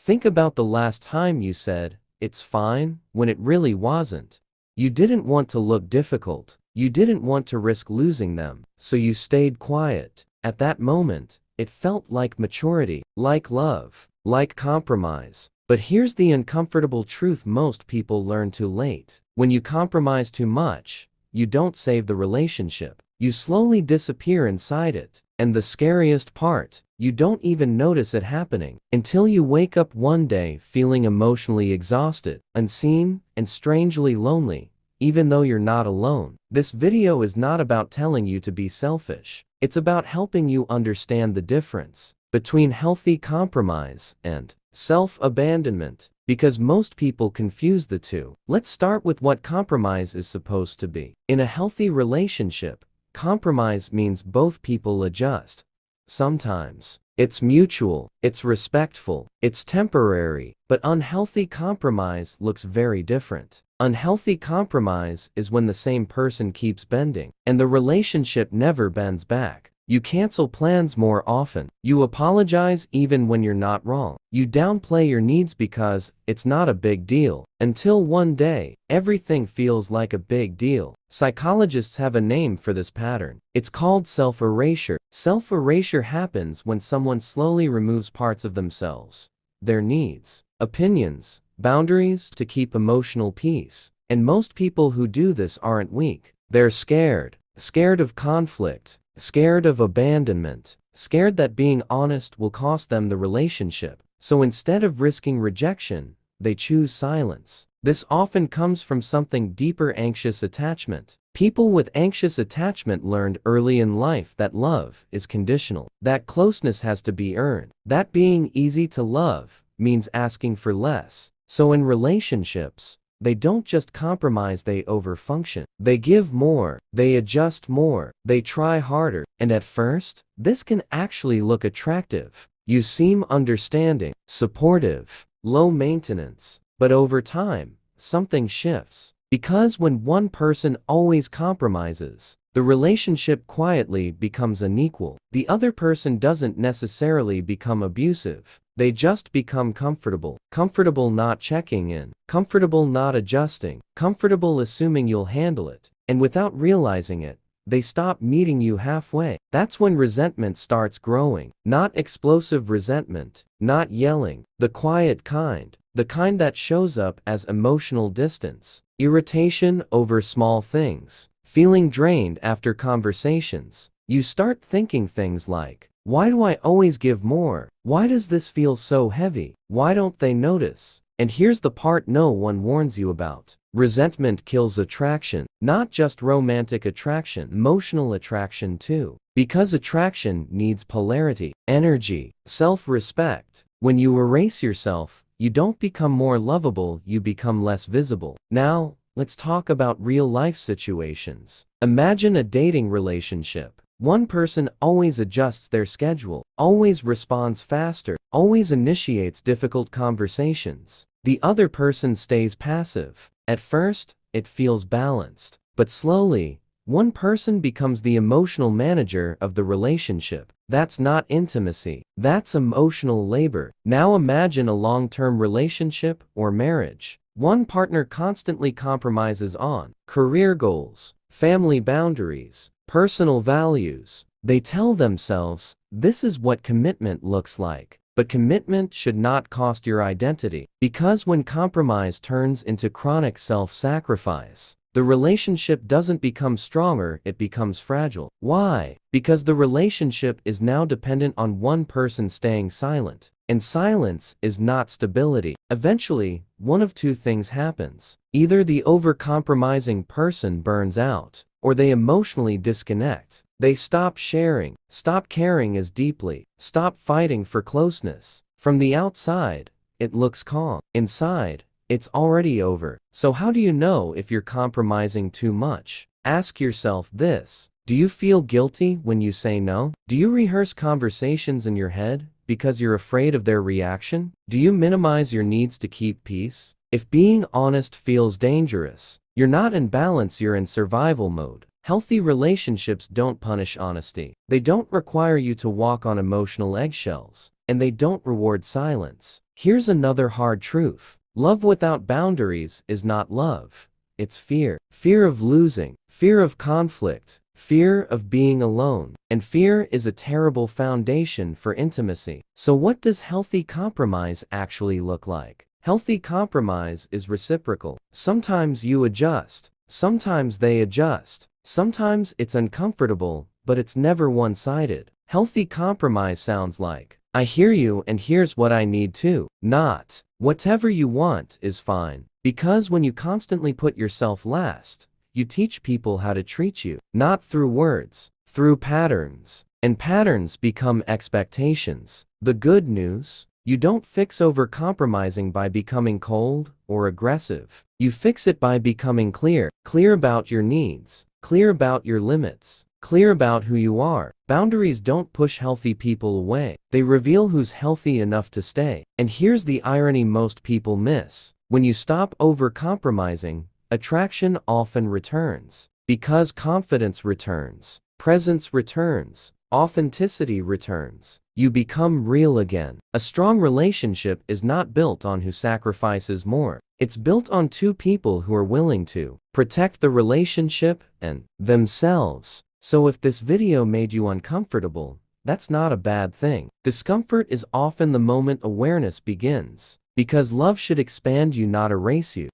Think about the last time you said, "It's fine," when it really wasn't. You didn't want to look difficult. You didn't want to risk losing them, so you stayed quiet. At that moment, it felt like maturity, like love, like compromise. But here's the uncomfortable truth most people learn too late. When you compromise too much, you don't save the relationship. You slowly disappear inside it. And the scariest part, you don't even notice it happening until you wake up one day feeling emotionally exhausted, unseen, and strangely lonely, even though you're not alone. This video is not about telling you to be selfish. It's about helping you understand the difference between healthy compromise and self-abandonment, because most people confuse the two. Let's start with what compromise is supposed to be. In a healthy relationship, compromise means both people adjust. Sometimes it's mutual, it's respectful, it's temporary, but unhealthy compromise looks very different. Unhealthy compromise is when the same person keeps bending, and the relationship never bends back. You cancel plans more often. You apologize even when you're not wrong. You downplay your needs because it's not a big deal. Until one day, everything feels like a big deal. Psychologists have a name for this pattern. It's called self-erasure. Self-erasure happens when someone slowly removes parts of themselves, their needs, opinions, boundaries to keep emotional peace. And most people who do this aren't weak. They're scared. Scared of conflict. Scared of abandonment, scared that being honest will cost them the relationship. So instead of risking rejection, they choose silence. This often comes from something deeper: anxious attachment. People with anxious attachment learned early in life that love is conditional, that closeness has to be earned, that being easy to love means asking for less. So in relationships, they don't just compromise, they overfunction. They give more, they adjust more, they try harder. And at first, this can actually look attractive. You seem understanding, supportive, low maintenance. But over time, something shifts. Because when one person always compromises, the relationship quietly becomes unequal. The other person doesn't necessarily become abusive. They just become comfortable. Comfortable not checking in. Comfortable not adjusting. Comfortable assuming you'll handle it. And without realizing it, they stop meeting you halfway. That's when resentment starts growing. Not explosive resentment. Not yelling. The quiet kind. The kind that shows up as emotional distance. Irritation over small things. Feeling drained after conversations. You start thinking things like, why do I always give more? Why does this feel so heavy? Why don't they notice? And here's the part no one warns you about. Resentment kills attraction. Not just romantic attraction, emotional attraction too. Because attraction needs polarity, energy, self-respect. When you erase yourself, you don't become more lovable, you become less visible. Now, let's talk about real-life situations. Imagine a dating relationship. One person always adjusts their schedule, always responds faster, always initiates difficult conversations. The other person stays passive. At first, it feels balanced. But slowly, one person becomes the emotional manager of the relationship. That's not intimacy. That's emotional labor. Now imagine a long-term relationship or marriage. One partner constantly compromises on career goals, family boundaries, personal values. They tell themselves, this is what commitment looks like. But commitment should not cost your identity. Because when compromise turns into chronic self-sacrifice, the relationship doesn't become stronger, it becomes fragile. Why? Because the relationship is now dependent on one person staying silent. And silence is not stability. Eventually, one of two things happens. Either the over-compromising person burns out, or they emotionally disconnect. They stop sharing, stop caring as deeply, stop fighting for closeness. From the outside, it looks calm. Inside, it's already over. So how do you know if you're compromising too much? Ask yourself this. Do you feel guilty when you say no? Do you rehearse conversations in your head because you're afraid of their reaction? Do you minimize your needs to keep peace? If being honest feels dangerous, you're not in balance, you're in survival mode. Healthy relationships don't punish honesty. They don't require you to walk on emotional eggshells. and they don't reward silence. Here's another hard truth. Love without boundaries is not love. It's fear. Fear of losing, fear of conflict, fear of being alone. And fear is a terrible foundation for intimacy. So what does healthy compromise actually look like? Healthy compromise is reciprocal. Sometimes you adjust, sometimes they adjust, sometimes it's uncomfortable, but it's never one-sided. Healthy compromise sounds like, I hear you and here's what I need too. Not, whatever you want is fine. Because when you constantly put yourself last, you teach people how to treat you. Not through words, through patterns. And patterns become expectations. The good news, you don't fix over-compromising by becoming cold or aggressive. You fix it by becoming clear. Clear about your needs, clear about your limits, clear about who you are. Boundaries don't push healthy people away. They reveal who's healthy enough to stay. And here's the irony most people miss. When you stop over-compromising, attraction often returns. Because confidence returns, presence returns, authenticity returns. You become real again. A strong relationship is not built on who sacrifices more. It's built on two people who are willing to protect the relationship and themselves. So if this video made you uncomfortable, that's not a bad thing. Discomfort is often the moment awareness begins. Because love should expand you, not erase you.